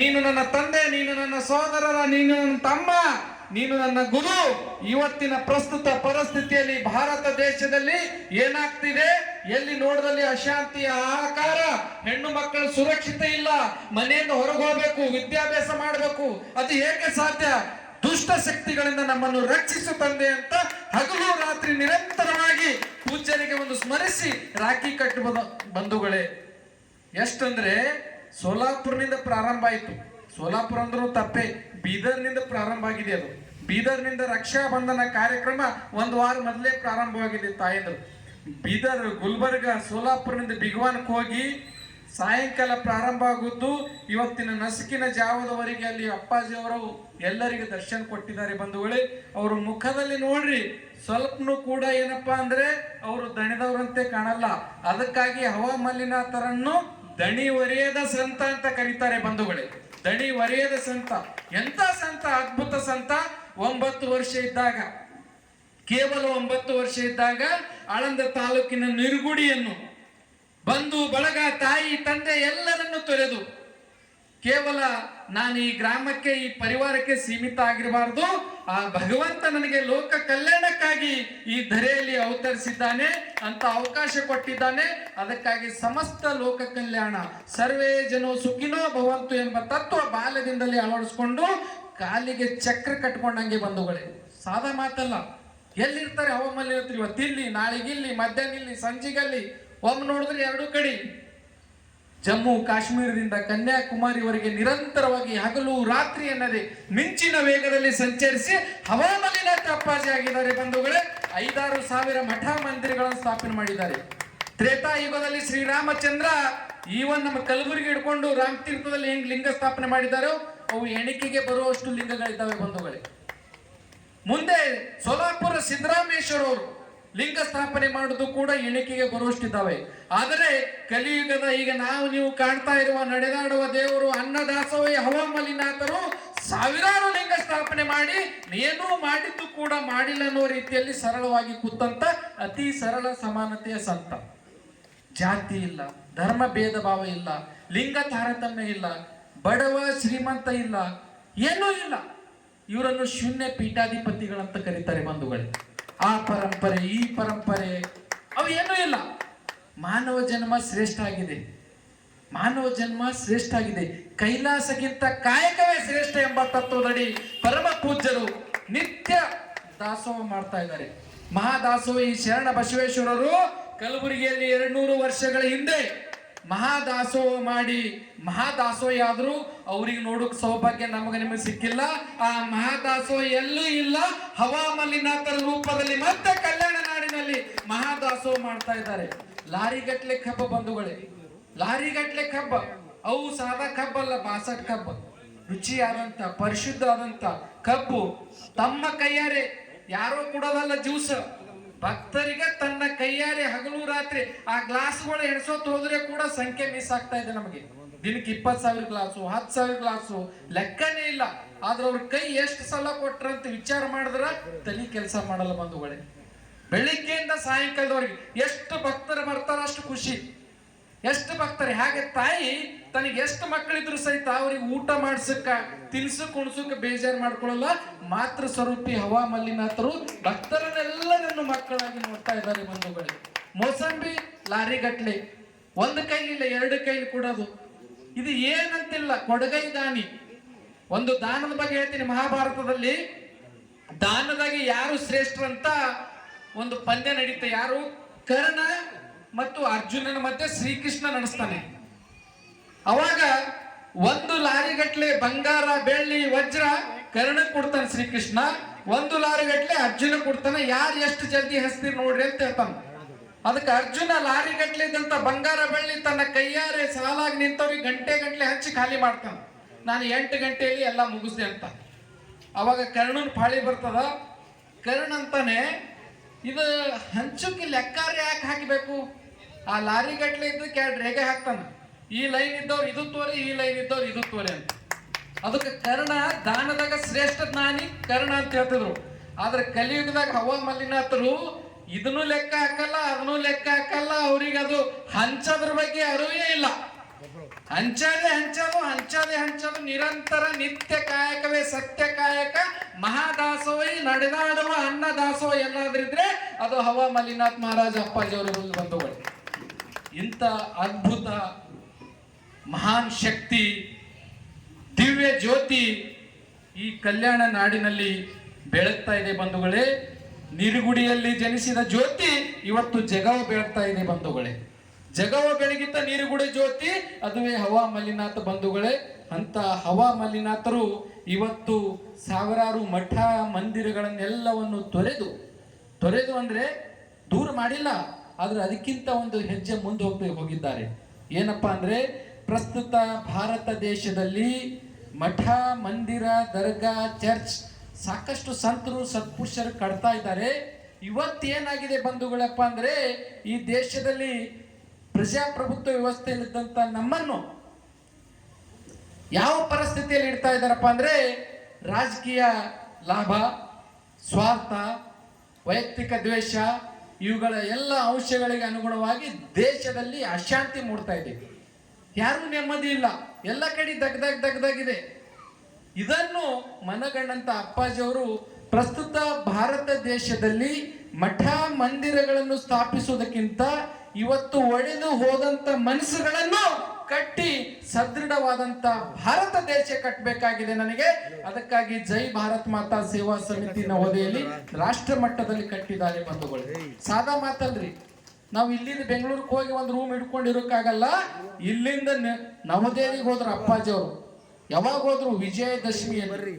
ನೀನು ನನ್ನ ತಂದೆ, ನೀನು ನನ್ನ ಸಹೋದರರ, ನೀನು ನನ್ನ ತಮ್ಮ, ನೀನು ನನ್ನ ಗುರು. ಇವತ್ತಿನ ಪ್ರಸ್ತುತ ಪರಿಸ್ಥಿತಿಯಲ್ಲಿ ಭಾರತ ದೇಶದಲ್ಲಿ ಏನಾಗ್ತಿದೆ, ಎಲ್ಲಿ ನೋಡಿದಲ್ಲಿ ಅಶಾಂತಿಯ ಹಾಹಾಕಾರ, ಹೆಣ್ಣು ಮಕ್ಕಳು ಸುರಕ್ಷಿತ ಇಲ್ಲ, ಮನೆಯಿಂದ ಹೊರಗೆ ಹೋಗ್ಬೇಕು, ವಿದ್ಯಾಭ್ಯಾಸ ಮಾಡಬೇಕು. ಅದು ಹೇಗೆ ಸಾಧ್ಯ? ದುಷ್ಟ ಶಕ್ತಿಗಳಿಂದ ನಮ್ಮನ್ನು ರಕ್ಷಿಸು ತಂದೆ ಅಂತ ಹಗಲು ರಾತ್ರಿ ನಿರಂತರವಾಗಿ ಪೂಜ್ಯರಿಗೆ ಒಂದು ಸ್ಮರಿಸಿ ರಾಖಿ ಕಟ್ಟುವುದು ಬಂಧುಗಳೇ. ಎಷ್ಟಂದ್ರೆ ಸೋಲಾಪುರ್ನಿಂದ ಪ್ರಾರಂಭ ಆಯಿತು. ಸೋಲಾಪುರ ಅಂದ್ರೂ ತಪ್ಪೆ, ಬೀದರ್ನಿಂದ ಪ್ರಾರಂಭ ಆಗಿದೆ. ಅದು ಬೀದರ್ನಿಂದ ರಕ್ಷಾ ಬಂಧನ ಕಾರ್ಯಕ್ರಮ ಒಂದು ವಾರ ಮೊದಲೇ ಪ್ರಾರಂಭವಾಗಿದೆ. ತಾಯಂದ್ರು ಬೀದರ್, ಗುಲ್ಬರ್ಗ, ಸೋಲಾಪುರನಿಂದ ಬಿಗವಾನಕ್ಕೆ ಹೋಗಿ ಸಾಯಂಕಾಲ ಪ್ರಾರಂಭ ಆಗುವುದು. ಇವತ್ತಿನ ನಸುಕಿನ ಜಾವದವರೆಗೆ ಅಲ್ಲಿ ಅಪ್ಪಾಜಿಯವರು ಎಲ್ಲರಿಗೆ ದರ್ಶನ ಕೊಟ್ಟಿದ್ದಾರೆ ಬಂಧುಗಳೇ. ಅವ್ರ ಮುಖದಲ್ಲಿ ನೋಡ್ರಿ ಸ್ವಲ್ಪನೂ ಕೂಡ ಏನಪ್ಪಾ ಅಂದ್ರೆ ಅವರು ದಣಿದವರಂತೆ ಕಾಣಲ್ಲ. ಅದಕ್ಕಾಗಿ ಹವಾಮಲ್ಲಿನಾಥರನ್ನು ದಣಿ ಒರೆಯದ ಸಂತ ಅಂತ ಕರೀತಾರೆ ಬಂಧುಗಳೇ. ದಣಿ ಒರೆಯದ ಸಂತ. ಎಂತ ಸಂತ, ಅದ್ಭುತ ಸಂತ. 9 ವರ್ಷ ಇದ್ದಾಗ, ಕೇವಲ 9 ವರ್ಷ ಇದ್ದಾಗ ಆಳಂದ ತಾಲೂಕಿನ ನಿರ್ಗುಡಿಯನ್ನು ಬಂಧು ಬಳಗ, ತಾಯಿ ತಂದೆ ಎಲ್ಲರನ್ನು ತೊರೆದು ಕೇವಲ ನಾನು ಈ ಗ್ರಾಮಕ್ಕೆ, ಈ ಪರಿವಾರಕ್ಕೆ ಸೀಮಿತ ಆಗಿರಬಾರ್ದು, ಆ ಭಗವಂತ ನನಗೆ ಲೋಕ ಕಲ್ಯಾಣಕ್ಕಾಗಿ ಈ ಧರೆಯಲ್ಲಿ ಅವತರಿಸಿದ್ದಾನೆ ಅಂತ ಅವಕಾಶ ಕೊಟ್ಟಿದ್ದಾನೆ. ಅದಕ್ಕಾಗಿ ಸಮಸ್ತ ಲೋಕ ಕಲ್ಯಾಣ, ಸರ್ವೇ ಜನೋ ಸುಖಿನೋ ಭವಂತು ಎಂಬ ತತ್ವ ಬಾಲ್ಯದಿಂದಲೇ ಅಳವಡಿಸ್ಕೊಂಡು ಕಾಲಿಗೆ ಚಕ್ರ ಕಟ್ಕೊಂಡಂಗೆ ಬಂಧುಗಳೇ. ಸಾದಾ ಮಾತಲ್ಲ. ಎಲ್ಲಿರ್ತಾರೆ ಹವಾಮಲ್ಲಿ? ಇವತ್ತಿಲ್ಲಿ, ನಾಳೆಗಿಲ್ಲಿ, ಮಧ್ಯಾಹ್ನ ಇಲ್ಲಿ, ಸಂಜೆಗಲ್ಲಿ. ಒಮ್ಮೆ ನೋಡಿದ್ರೆ 2 ಕಡೆ. ಜಮ್ಮು ಕಾಶ್ಮೀರದಿಂದ ಕನ್ಯಾಕುಮಾರಿವರೆಗೆ ನಿರಂತರವಾಗಿ ಹಗಲು ರಾತ್ರಿ ಅನ್ನದೇ ಮಿಂಚಿನ ವೇಗದಲ್ಲಿ ಸಂಚರಿಸಿ ಹವಾಮಲ್ಲಿನಾಥ ಅಪ್ಪಾಜಿ ಆಗಿದ್ದಾರೆ ಬಂಧುಗಳೇ. 5-6 ಸಾವಿರ ಮಠ ಮಂದಿರಗಳನ್ನು ಸ್ಥಾಪನೆ ಮಾಡಿದ್ದಾರೆ. ತ್ರೇತಾಯುಗದಲ್ಲಿ ಶ್ರೀರಾಮಚಂದ್ರ ಈವನ್ ನಮ್ಮ ಕಲಬುರಗಿ ಹಿಡ್ಕೊಂಡು ರಾಮತೀರ್ಥದಲ್ಲಿ ಹೆಂಗ್ ಲಿಂಗ ಸ್ಥಾಪನೆ ಮಾಡಿದಾರೋ ಅವು ಎಣಿಕೆಗೆ ಬರುವಷ್ಟು ಲಿಂಗಗಳಿದ್ದಾವೆ ಬಂಧುಗಳೇ. ಮುಂದೆ ಸೋಲಾಪುರ ಸಿದ್ದರಾಮೇಶ್ವರ ಅವರು ಲಿಂಗ ಸ್ಥಾಪನೆ ಮಾಡುವುದು ಕೂಡ ಎಣಿಕೆಗೆ ಬರುವಷ್ಟಿದ್ದಾವೆ. ಆದರೆ ಕಲಿಯುಗದ ಈಗ ನಾವು ನೀವು ಕಾಣ್ತಾ ಇರುವ ನಡೆದಾಡುವ ದೇವರು ಅನ್ನದಾಸೋಹಿ ಹವಾಮಲ್ಲಿನಾಥರು ಸಾವಿರಾರು ಲಿಂಗ ಸ್ಥಾಪನೆ ಮಾಡಿ ಏನೂ ಮಾಡಿದ್ದು ಕೂಡ ಮಾಡಿಲ್ಲ ಅನ್ನೋ ರೀತಿಯಲ್ಲಿ ಸರಳವಾಗಿ ಕೂತಂತ ಅತಿ ಸರಳ ಸಮಾನತೆಯ ಸಂತ. ಜಾತಿ ಇಲ್ಲ, ಧರ್ಮ ಭೇದ ಭಾವ ಇಲ್ಲ, ಲಿಂಗ ತಾರತಮ್ಯ ಇಲ್ಲ, ಬಡವ ಶ್ರೀಮಂತ ಇಲ್ಲ, ಏನೂ ಇಲ್ಲ. ಇವರನ್ನು ಶೂನ್ಯ ಪೀಠಾಧಿಪತಿಗಳಂತ ಕರೀತಾರೆ ಬಂಧುಗಳೇ. ಆ ಪರಂಪರೆ, ಈ ಪರಂಪರೆ ಅವು ಏನೂ ಇಲ್ಲ. ಮಾನವ ಜನ್ಮ ಶ್ರೇಷ್ಠ ಆಗಿದೆ. ಮಾನವ ಜನ್ಮ ಶ್ರೇಷ್ಠ ಆಗಿದೆ. ಕೈಲಾಸಕ್ಕಿಂತ ಕಾಯಕವೇ ಶ್ರೇಷ್ಠ ಎಂಬ ತತ್ವದಡಿ ಪರಮ ಪೂಜ್ಯರು ನಿತ್ಯ ದಾಸೋಹ ಮಾಡ್ತಾ ಇದ್ದಾರೆ. ಮಹಾದಾಸೋಹಿ ಶರಣ ಬಸವೇಶ್ವರರು ಕಲಬುರಗಿಯಲ್ಲಿ 200 ವರ್ಷಗಳ ಹಿಂದೆ ಮಹಾದಾಸೋಹ ಮಾಡಿ ಮಹಾದಾಸೋಹಿ ಆದ್ರೂ ಅವ್ರಿಗೆ ನೋಡೋಕ್ ಸೌಭಾಗ್ಯ ನಿಮಗೆ ಸಿಕ್ಕಿಲ್ಲ. ಆ ಮಹಾದಾಸೋಹ ಎಲ್ಲೂ ಇಲ್ಲ. ಹವಾಮಲ್ಲಿನಾಥರ ರೂಪದಲ್ಲಿ ಮತ್ತೆ ಕಲ್ಯಾಣ ನಾಡಿನಲ್ಲಿ ಮಹಾದಾಸೋಹ ಮಾಡ್ತಾ ಇದ್ದಾರೆ. ಲಾರಿಗಟ್ಲೆ ಕಬ್ಬ ಬಂಧುಗಳೇ, ಲಾರಿಗಟ್ಲೆ ಕಬ್ಬ. ಅವು ಸಾದಾ ಕಬ್ಬಲ್ಲ, ಬಾಸಟ್ ಕಬ್ಬ. ರುಚಿಯಾದಂತ, ಪರಿಶುದ್ಧ ಆದಂತ ಕಬ್ಬು ತಮ್ಮ ಕೈಯಾರೆ, ಯಾರೋ ಕೊಡೋದಲ್ಲ ಜ್ಯೂಸ್, ಭಕ್ತರಿಗೆ ತನ್ನ ಕೈಯಾರೆ ಹಗಲು ರಾತ್ರಿ ಆ ಗ್ಲಾಸ್ಗಳು ಎಣಿಸೋತ್ ಹೋದ್ರೆ ಕೂಡ ಸಂಖ್ಯೆ ಮಿಸ್ ಆಗ್ತಾ ಇದೆ ನಮಗೆ. ದಿನಕ್ಕೆ 20,000 ಗ್ಲಾಸು, 10,000 ಗ್ಲಾಸು, ಲೆಕ್ಕನೇ ಇಲ್ಲ. ಆದ್ರೆ ಅವ್ರ ಕೈ ಎಷ್ಟು ಸಲ ಕೊಟ್ರಂತ ವಿಚಾರ ಮಾಡಿದ್ರ ತಲೆ ಕೆಲಸ ಮಾಡಲ್ಲ ಬಂಧುಗಳೇ. ಬೆಳಿಗ್ಗೆಯಿಂದ ಸಾಯಂಕಾಲದವರೆಗೆ ಎಷ್ಟು ಭಕ್ತರು ಬರ್ತಾರ ಅಷ್ಟು ಖುಷಿ. ಎಷ್ಟು ಭಕ್ತರು. ಹಾಗೆ ತಾಯಿ ತನಗೆ ಎಷ್ಟು ಮಕ್ಕಳಿದ್ರು ಸಹಿತ ಅವ್ರಿಗೆ ಊಟ ಮಾಡ್ಸಕ್ಕ, ತಿನ್ಸಕ್ ಉಣ್ಸಕ್ ಬೇಜಾರು ಮಾಡ್ಕೊಳ್ಳಲ್ಲ. ಮಾತೃ ಸ್ವರೂಪಿ ಹವಾಮಲ್ಲಿನಾಥರು ಭಕ್ತರನ್ನೆಲ್ಲರನ್ನು ಮಕ್ಕಳಾಗಿ ನೋಡ್ತಾ ಇದ್ದಾರೆ ಬಂಧುಗಳೇ. ಮೋಸಂಬಿ ಲಾರಿಗಟ್ಲೆ, 1 ಕೈಲಿಲ್ಲ 2 ಕೈಲಿ ಕೊಡೋದು. ಇದು ಏನಂತಿಲ್ಲ, ಕೊಡಗೈ ದಾನಿ. ಒಂದು ದಾನದ ಬಗ್ಗೆ ಹೇಳ್ತೀನಿ. ಮಹಾಭಾರತದಲ್ಲಿ ದಾನದಾಗಿ ಯಾರು ಶ್ರೇಷ್ಠರಂತ ಒಂದು ಪಂದ್ಯ ನಡೀತ. ಯಾರು? ಕರ್ಣ ಮತ್ತು ಅರ್ಜುನನ ಮಧ್ಯೆ ಶ್ರೀಕೃಷ್ಣ ನಡೆಸ್ತಾನೆ. ಅವಾಗ 1 ಲಾರಿಗಟ್ಲೆ ಬಂಗಾರ, ಬೆಳ್ಳಿ, ವಜ್ರ ಕರ್ಣ ಕೊಡ್ತಾನೆ ಶ್ರೀಕೃಷ್ಣ. 1 ಲಾರಿಗಟ್ಲೆ ಅರ್ಜುನ ಕೊಡ್ತಾನೆ. ಯಾರು ಎಷ್ಟು ಜಲ್ದಿ ಹಸ್ತೀರಿ ನೋಡ್ರಿ ಅಂತ ಹೇಳ್ತಾನೆ. ಅದಕ್ಕೆ ಅರ್ಜುನ ಲಾರಿಗಟ್ಲೆ ಇದ್ದಂತ ಬಂಗಾರ ಬೆಳ್ಳಿ ತನ್ನ ಕೈಯಾರೆ ಸಾಲಾಗಿ ನಿಂತವ್ರಿಗೆ ಗಂಟೆ ಹಚ್ಚಿ ಖಾಲಿ ಮಾಡ್ತಾನೆ. ನಾನು 8 ಗಂಟೆಯಲ್ಲಿ ಎಲ್ಲ ಮುಗಿಸ್ದೆ ಅಂತ. ಅವಾಗ ಕರ್ಣನ್ ಪಾಳಿ ಬರ್ತದ. ಕರ್ಣ ಅಂತಾನೆ, ಇದು ಹಂಚುಕ್ಕೆ ಲೆಕ್ಕಾರ ಯಾಕೆ ಹಾಕಬೇಕು? ಆ ಲಾರಿಗಟ್ಲೆ ಇದ್ದಕ್ಕೆ 2 ರೇಖೆ ಹಾಕ್ತಾನ. ಈ ಲೈನ್ ಇದ್ದವ್ರು ಇದು ತೋರಿ, ಈ ಲೈನ್ ಇದ್ದವ್ರು ಇದು ತೋರಿ ಅಂತ. ಅದಕ್ಕೆ ಕರ್ಣ ದಾನದಾಗ ಶ್ರೇಷ್ಠ ಜ್ಞಾನಿ ಕರ್ಣ ಅಂತ ಹೇಳ್ತಿದ್ರು. ಆದ್ರೆ ಕಲಿಯುಗದಾಗ ಹವಾಮಲ್ಲಿನಾಥರು ಇದನ್ನು ಲೆಕ್ಕ ಹಾಕಲ್ಲ, ಅದನ್ನು ಲೆಕ್ಕ ಹಾಕಲ್ಲ. ಅವ್ರಿಗೆ ಅದು ಹಂಚೋದ್ರ ಬಗ್ಗೆ ಅರಿವೇ ಇಲ್ಲ. ಹಂಚದೆ ನಿರಂತರ ನಿತ್ಯ ಕಾಯಕವೇ ಸತ್ಯ ಕಾಯಕ, ಮಹಾದಾಸೋಹಿ ನಡೆದಾಡುವ ಅನ್ನದಾಸೋಹ ಎಲ್ಲಾದ್ರಿದ್ರೆ ಅದು ಹವಾ ಮಲ್ಲಿನಾಥ್ ಮಹಾರಾಜ ಅಪ್ಪಾಜಿ ಅವರ ಬಂಧುಗಳು. ಇಂಥ ಅದ್ಭುತ ಮಹಾನ್ ಶಕ್ತಿ, ದಿವ್ಯ ಜ್ಯೋತಿ ಈ ಕಲ್ಯಾಣ ನಾಡಿನಲ್ಲಿ ಬೆಳಗ್ತಾ ಇದೆ ಬಂಧುಗಳೇ. ನೀರುಗುಡಿಯಲ್ಲಿ ಜನಿಸಿದ ಜ್ಯೋತಿ ಇವತ್ತು ಜಗವ ಬೆಳಗ್ತಾ ಇದೆ ಬಂಧುಗಳೇ. ಜಗವ ಬೆಳಗಿದ್ದ ನೀರುಗುಡಿ ಜ್ಯೋತಿ ಅದುವೇ ಹವಾ ಮಲ್ಲಿನಾಥ ಬಂಧುಗಳೇ. ಅಂತ ಹವಾ ಮಲ್ಲಿನಾಥರು ಇವತ್ತು ಸಾವಿರಾರು ಮಠ ಮಂದಿರಗಳನ್ನೆಲ್ಲವನ್ನು ತೊರೆದು ಅಂದ್ರೆ ದೂರ ಮಾಡಿಲ್ಲ, ಆದ್ರೆ ಅದಕ್ಕಿಂತ ಒಂದು ಹೆಜ್ಜೆ ಮುಂದೆ ಹೋಗಿದ್ದಾರೆ. ಏನಪ್ಪಾ ಅಂದ್ರೆ ಪ್ರಸ್ತುತ ಭಾರತ ದೇಶದಲ್ಲಿ ಮಠ ಮಂದಿರ ದರ್ಗಾ ಚರ್ಚ್ ಸಾಕಷ್ಟು ಸಂತರು ಸತ್ಪುರುಷರು ಕಟ್ತಾ ಇದ್ದಾರೆ. ಇವತ್ತೇನಾಗಿದೆ ಬಂಧುಗಳಪ್ಪ ಅಂದ್ರೆ ಈ ದೇಶದಲ್ಲಿ ಪ್ರಜಾಪ್ರಭುತ್ವ ವ್ಯವಸ್ಥೆಯಲ್ಲಿದ್ದಂತ ನಮ್ಮನ್ನು ಯಾವ ಪರಿಸ್ಥಿತಿಯಲ್ಲಿ ಇಡ್ತಾ ಇದ್ದಾರಪ್ಪ ಅಂದ್ರೆ ರಾಜಕೀಯ ಲಾಭ, ಸ್ವಾರ್ಥ, ವೈಯಕ್ತಿಕ ದ್ವೇಷ ಇವುಗಳ ಎಲ್ಲ ಅಂಶಗಳಿಗೆ ಅನುಗುಣವಾಗಿ ದೇಶದಲ್ಲಿ ಅಶಾಂತಿ ಮೂಡ್ತಾ ಇದೆ. ಯಾರು ನೆಮ್ಮದಿ ಇಲ್ಲ, ಎಲ್ಲ ಕಡೆ ದಗ್ದಾಗಿದೆ. ಇದನ್ನು ಮನಗಂಡಂತ ಅಪ್ಪಾಜಿ ಅವರು ಪ್ರಸ್ತುತ ಭಾರತ ದೇಶದಲ್ಲಿ ಮಠ ಮಂದಿರಗಳನ್ನು ಸ್ಥಾಪಿಸುವುದಕ್ಕಿಂತ ಇವತ್ತು ಒಡೆದು ಹೋದಂತ ಮನಸ್ಸುಗಳನ್ನು ಕಟ್ಟಿ ಸದೃಢವಾದಂತ ಭಾರತ ದೇಶ ಕಟ್ಟಬೇಕಾಗಿದೆ ನನಗೆ. ಅದಕ್ಕಾಗಿ ಜೈ ಭಾರತ್ ಮಾತಾ ಸೇವಾ ಸಮಿತಿ ನವದೆಹಲಿ ರಾಷ್ಟ್ರ ಮಟ್ಟದಲ್ಲಿ ಕಟ್ಟಿದ್ದಾರೆ ಬಂಧುಗಳು. ಸಾದಾ ಮಾತಲ್ರಿ, ನಾವು ಇಲ್ಲಿಂದ ಬೆಂಗಳೂರಿಗೆ ಹೋಗಿ ಒಂದು ರೂಮ್ ಇಟ್ಕೊಂಡಿರೋಕ್ಕಾಗಲ್ಲ. ಇಲ್ಲಿಂದ ನವದೆಹಲಿಗೆ ಹೋದ್ರು ಅಪ್ಪಾಜಿ ಅವರು. ಯಾವಾಗ ಹೋದ್ರು? ವಿಜಯದಶಮಿಯಲ್ಲಿ.